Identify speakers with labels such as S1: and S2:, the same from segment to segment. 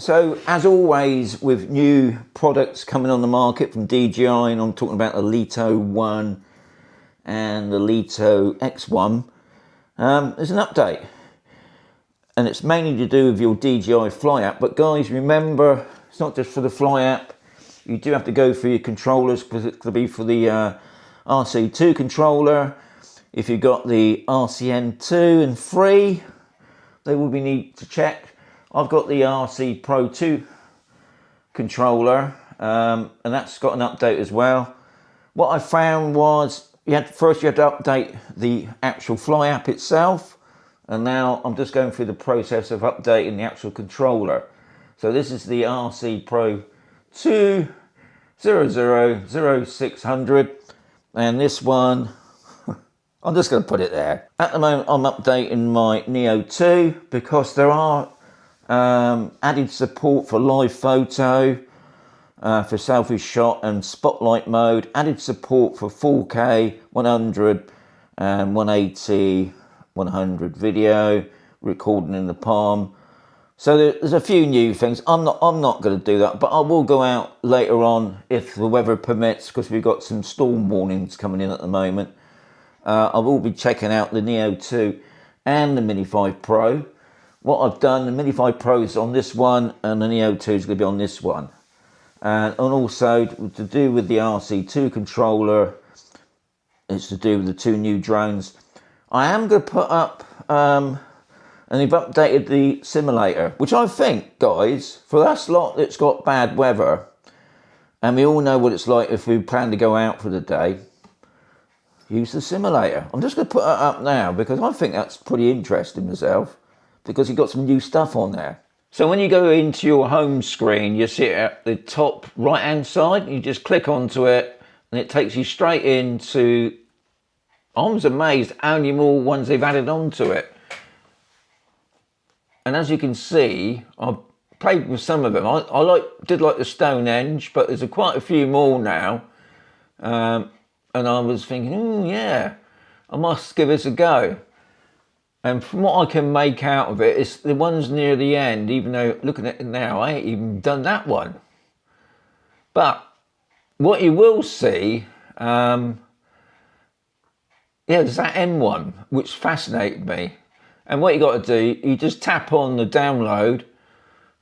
S1: So as always with new products coming on the market from DJI, and I'm talking about the Lito 1 and the Lito X1, there's an update. And it's mainly to do with your DJI Fly App. But guys, remember, it's not just for the Fly App. You do have to go for your controllers, because it could be for the RC2 controller. If you've got the RCN2 and 3, they will be need to check. I've got the RC Pro 2 controller, and that's got an update as well. What I found was, first you had to update the actual Fly App itself, and now I'm just going through the process of updating the actual controller. So this is the RC Pro 2 0000600, and this one, I'm just going to put it there. At the moment I'm updating my Neo 2 because there are added support for live photo, for selfie shot and spotlight mode, added support for 4K, 100 and 180, 100 video, recording in the palm. So there's a few new things. I'm not going to do that, but I will go out later on if the weather permits, because we've got some storm warnings coming in at the moment. I will be checking out the Neo 2 and the Mini 5 Pro. What I've done, the Mini 5 Pro is on this one, and the Neo 2 is going to be on this one. And also, to do with the RC2 controller, it's to do with the 2 new drones. I am going to put up, and they've updated the simulator, which I think, guys, for us lot that's got bad weather, and we all know what it's like if we plan to go out for the day, use the simulator. I'm just going to put that up now, because I think that's pretty interesting myself, because you've got some new stuff on there. So when you go into your home screen, you see it at the top right hand side, you just click onto it and it takes you straight into, I was amazed how many more ones they've added onto it. And as you can see, I've played with some of them. I did like the Stonehenge, but there's quite a few more now. And I was thinking, yeah, I must give this a go. And from what I can make out of it, it's the ones near the end, even though looking at it now, I ain't even done that one. But what you will see, there's that end one, which fascinated me. And what you got to do, you just tap on the download.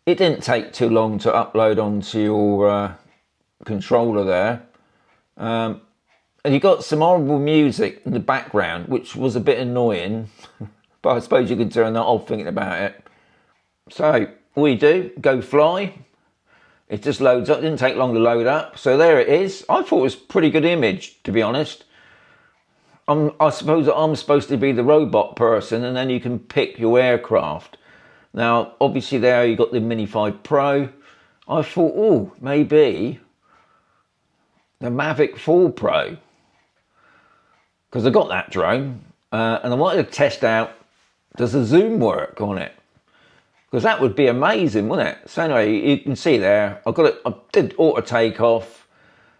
S1: It didn't take too long to upload onto your controller there. And you got some horrible music in the background, which was a bit annoying. But I suppose you can turn that off thinking about it. So all you do, go fly. It just loads up. It didn't take long to load up. So there it is. I thought it was a pretty good image, to be honest. I suppose that I'm supposed to be the robot person, and then you can pick your aircraft. Now, obviously there you got the Mini 5 Pro. I thought, oh, maybe the Mavic 4 Pro, because I got that drone, and I wanted to test out, does the zoom work on it? Because that would be amazing, wouldn't it? So anyway, you can see there, I did auto takeoff.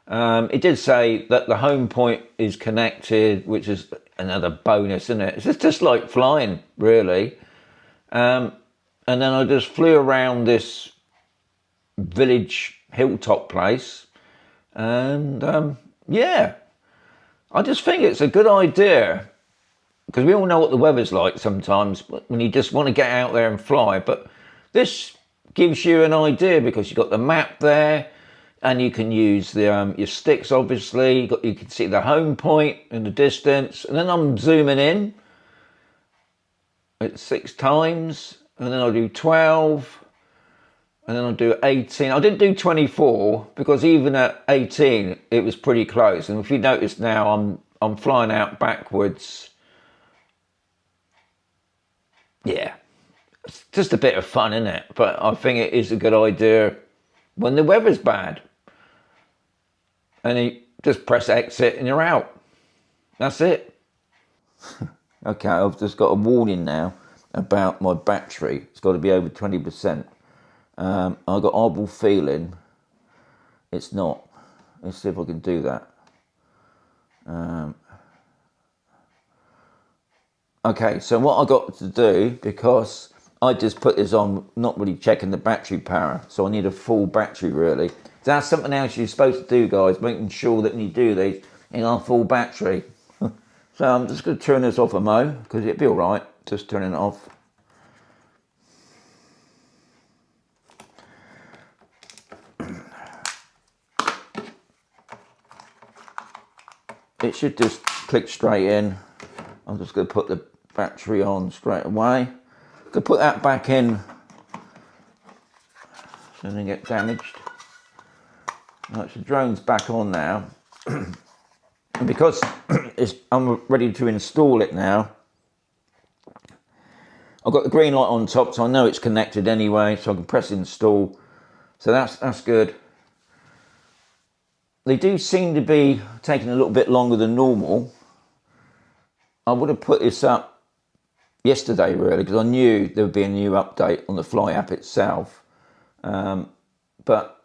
S1: It did say that the home point is connected, which is another bonus, isn't it? It's just like flying, really. And then I just flew around this village hilltop place. And yeah, I just think it's a good idea. Because we all know what the weather's like sometimes when you just want to get out there and fly. But this gives you an idea, because you've got the map there, and you can use the your sticks, obviously. You can see the home point in the distance. And then I'm zooming in at 6 times. And then I'll do 12. And then I'll do 18. I didn't do 24, because even at 18, it was pretty close. And if you notice now, I'm flying out backwards. Yeah, it's just a bit of fun, isn't it? But I think it is a good idea when the weather's bad. And you just press exit and you're out. That's it. Okay, I've just got a warning now about my battery. It's got to be over 20%. I've got a horrible feeling it's not. Let's see if I can do that. Okay, so what I got to do, because I just put this on, not really checking the battery power, so I need a full battery really. That's something else you're supposed to do, guys, making sure that when you do these, you got a full battery. So I'm just going to turn this off a mo, because it'd be alright, just turning it off. It should just click straight in. I'm just going to put the battery on straight away. I'm going to put that back in so it doesn't get damaged. Right, so the drone's back on now. And because I'm ready to install it now, I've got the green light on top, so I know it's connected anyway, so I can press install. So that's good. They do seem to be taking a little bit longer than normal. I would have put this up yesterday really, because I knew there would be a new update on the Fly app itself. But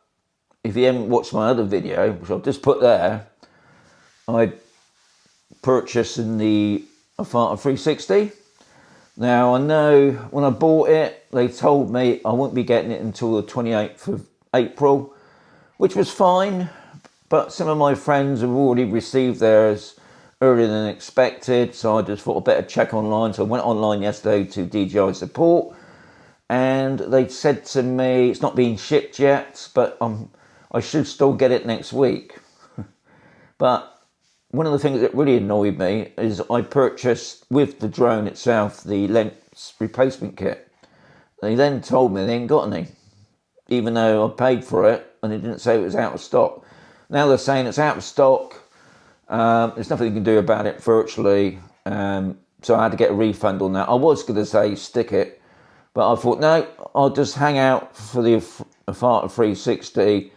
S1: if you haven't watched my other video, which I've just put there, I purchased the Afata 360. Now I know when I bought it, they told me I wouldn't be getting it until the 28th of April, which was fine. But some of my friends have already received theirs earlier than expected, so I just thought I'd better check online. So I went online yesterday to DJI support, and they said to me it's not being shipped yet, but I should still get it next week. But one of the things that really annoyed me is I purchased with the drone itself the lens replacement kit. They then told me they ain't got any, even though I paid for it and they didn't say it was out of stock. Now they're saying it's out of stock. There's nothing you can do about it virtually. So I had to get a refund on that. I was going to say stick it, but I thought, no, I'll just hang out for the Afata 360.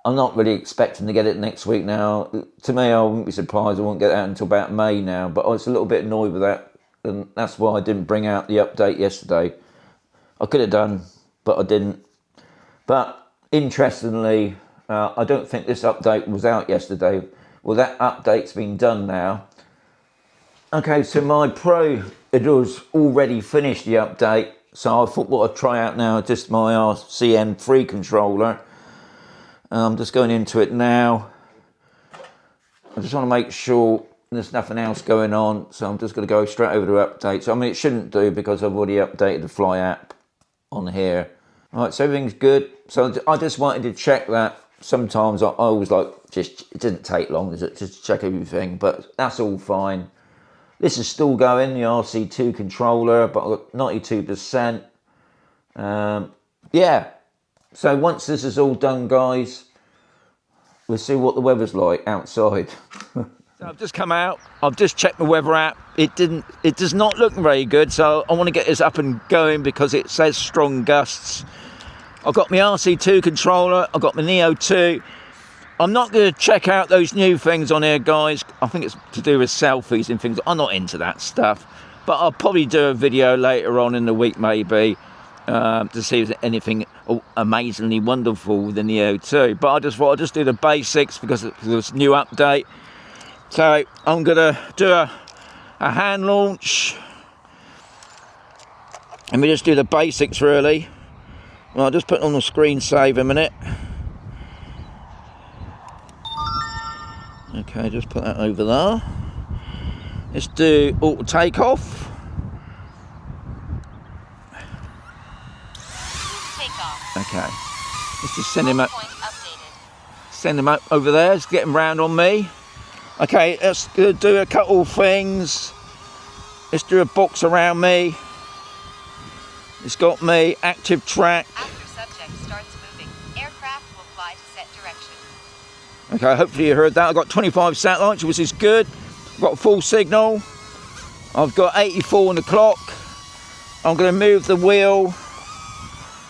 S1: I'm not really expecting to get it next week now. To me, I wouldn't be surprised I won't get that until about May now, but I was a little bit annoyed with that, and that's why I didn't bring out the update yesterday. I could have done, but I didn't. But interestingly, I don't think this update was out yesterday. Well, that update's been done now. Okay, so my Pro, it was already finished the update, so I thought what I'd try out now is just my RCN3 controller. I'm just going into it now. I just want to make sure there's nothing else going on, so I'm just going to go straight over to updates. I mean, it shouldn't do because I've already updated the Fly app on here. All right, so everything's good. So I just wanted to check that. Sometimes I always like, it doesn't take long, does it? Just check everything, but that's all fine. This is still going, the RC2 controller, but I've got 92%. Yeah. So once this is all done, guys, we'll see what the weather's like outside. So I've just come out. I've just checked the weather app. It does not look very good. So I want to get this up and going because it says strong gusts. I've got my RC2 controller. I've got my Neo 2. I'm not going to check out those new things on here, guys. I think it's to do with selfies and things. I'm not into that stuff. But I'll probably do a video later on in the week, maybe, to see if there's anything amazingly wonderful with the Neo 2. But I just thought I'd just do the basics because of this new update. So I'm going to do a hand launch. And we just do the basics, really. Well, I'll just put it on the screensaver a minute. Okay, just put that over there. Let's do auto takeoff. Okay, let's just send him up. Send him up over there. Let's get him round on me. Okay, let's do a couple of things. Let's do a box around me. It's got me active track.
S2: After subject starts moving, aircraft will fly to set direction.
S1: Okay, hopefully you heard that. I've got 25 satellites, which is good. I've got full signal. I've got 84 on the clock. I'm going to move the wheel.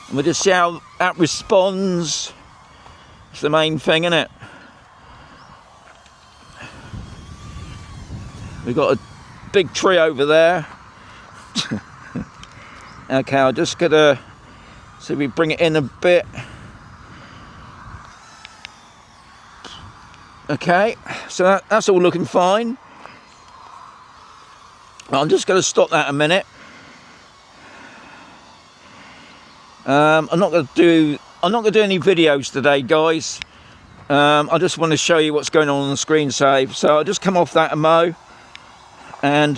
S1: And we'll just see how that responds. It's the main thing, isn't it? We've got a big tree over there. Okay, I'll just get a, so we bring it in a bit. Okay, so that's all looking fine. I'm just going to stop that a minute. I'm not going to do any videos today, guys. I just want to show you what's going on the screen save. So I'll just come off that and mow, and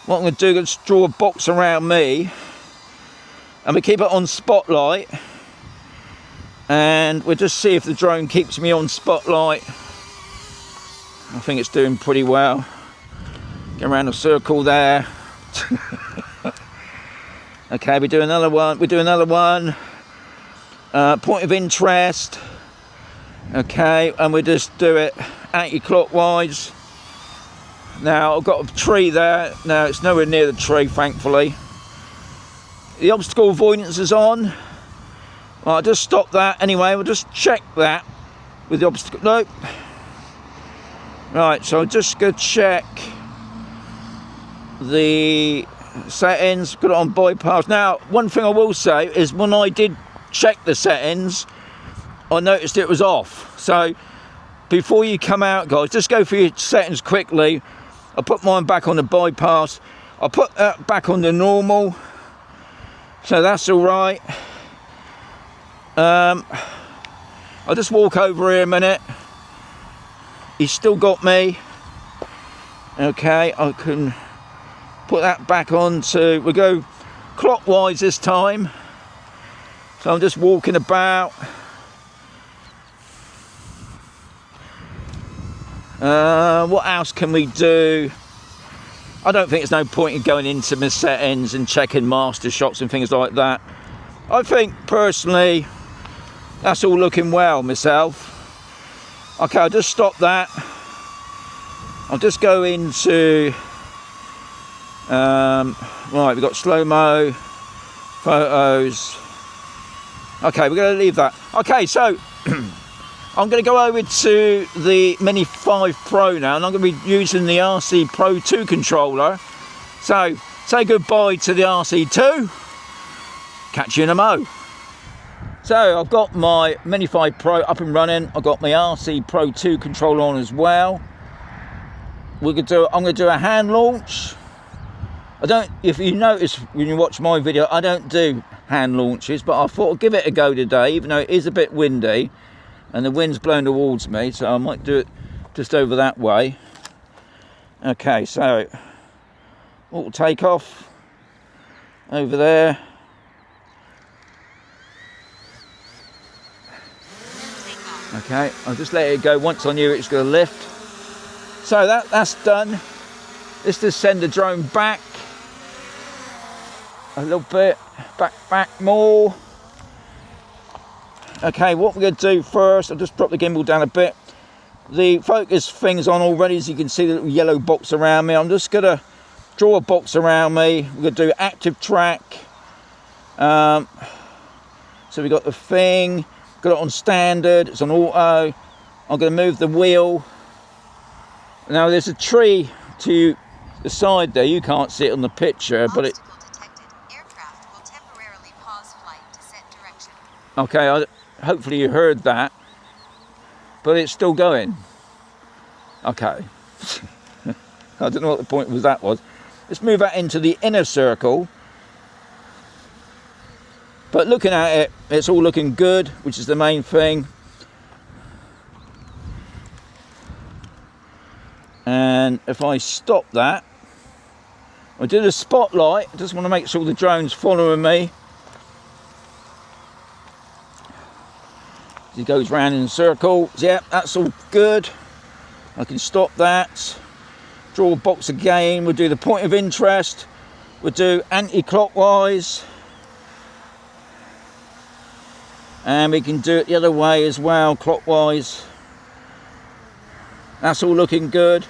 S1: what I'm going to do is draw a box around me, and we keep it on spotlight, and we'll just see if the drone keeps me on spotlight. I think it's doing pretty well. Go around a circle there. Okay, we do another one. Point of interest. Okay, and we just do it anti-clockwise. Now I've got a tree there. Now it's nowhere near the tree, thankfully. The obstacle avoidance is on. Well, I'll just stop that anyway. We'll just check that with the obstacle. Nope. Right, so I'm just going to check the settings. Got it on bypass. Now, one thing I will say is when I did check the settings, I noticed it was off. So before you come out, guys, just go through your settings quickly. I put mine back on the bypass. I put that back on the normal. So that's all right. I'll just walk over here a minute. He's still got me. Okay, I can put that back on to, we'll go clockwise this time. So I'm just walking about. What else can we do? I don't think there's no point in going into my settings and checking master shots and things like that. I think personally that's all looking well myself. Okay, I'll just stop that. I'll just go into right, we've got slow-mo, photos. Okay, we're going to leave that. Okay, so I'm going to go over to the Mini 5 Pro now, and I'm going to be using the RC Pro 2 controller. So, say goodbye to the RC2. Catch you in a mo. So, I've got my Mini 5 Pro up and running. I've got my RC Pro 2 controller on as well. I'm going to do a hand launch. If you notice when you watch my video, I don't do hand launches, but I thought I'd give it a go today, even though it is a bit windy and the wind's blowing towards me, so I might do it just over that way. Okay, so auto take off over there. Okay, I'll just let it go. Once I knew it's going to lift. So that's done. Let's just send the drone back a little bit, back more. Okay, what we're going to do first, I'll just drop the gimbal down a bit. The focus thing's on already, as you can see the little yellow box around me. I'm just going to draw a box around me. We're going to do active track. So we got the thing, got it on standard, it's on auto. I'm going to move the wheel. Now there's a tree to the side there, you can't see it on the picture, but it...
S2: Aircraft will temporarily pause flight to set direction.
S1: Okay, hopefully you heard that, but it's still going. Okay. I don't know what the point was that was. Let's move that into the inner circle. But looking at it, it's all looking good, which is the main thing. And if I stop that, I do the spotlight. I just want to make sure the drone's following me. He goes round in circles. Yeah, that's all good. I can stop that. Draw a box again. We'll do the point of interest. We'll do anti-clockwise. And we can do it the other way as well, clockwise. That's all looking good.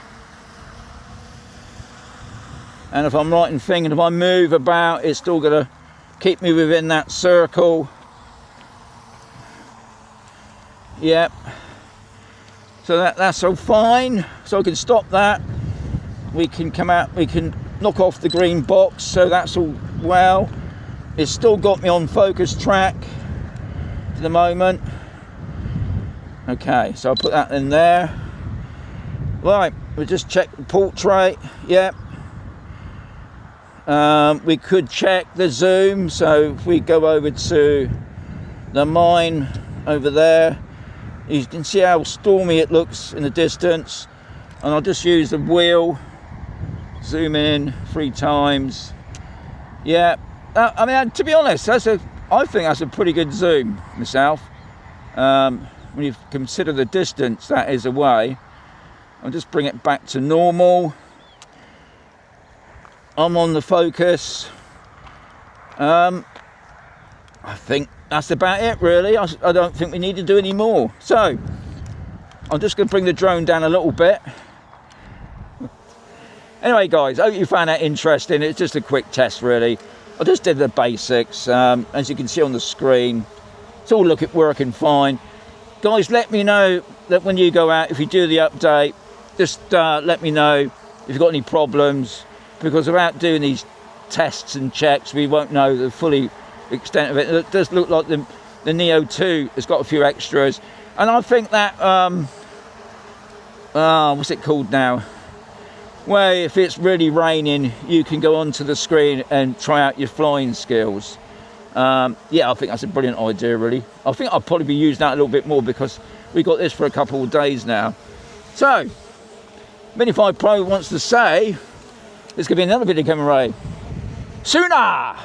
S1: And if I'm right in thinking, if I move about, it's still going to keep me within that circle. Yep. So that's all fine. So I can stop that. We can come out, we can knock off the green box. So that's all well. It's still got me on focus track for the moment. Okay, so I'll put that in there. Right, we'll just check the portrait. Yep. We could check the zoom. So if we go over to the mine over there, you can see how stormy it looks in the distance. And I'll just use the wheel, zoom in 3 times. Yeah, I mean, to be honest, I think that's a pretty good zoom myself. When you consider the distance that is away. I'll just bring it back to normal. I'm on the focus. I think that's about it really. I don't think we need to do any more. So I'm just going to bring the drone down a little bit. Anyway guys, I hope you found that interesting. It's just a quick test really. I just did the basics. As you can see on the screen, it's all working fine. Guys, let me know that when you go out, if you do the update, just let me know if you've got any problems, because without doing these tests and checks, we won't know the fully extent of it. It does look like the Neo 2 has got a few extras, and I think that what's it called now, where if it's really raining you can go onto the screen and try out your flying skills. Yeah, I think that's a brilliant idea really. I think I'll probably be using that a little bit more because we got this for a couple of days now. So Mini 5 Pro wants to say there's going to be another video coming right sooner.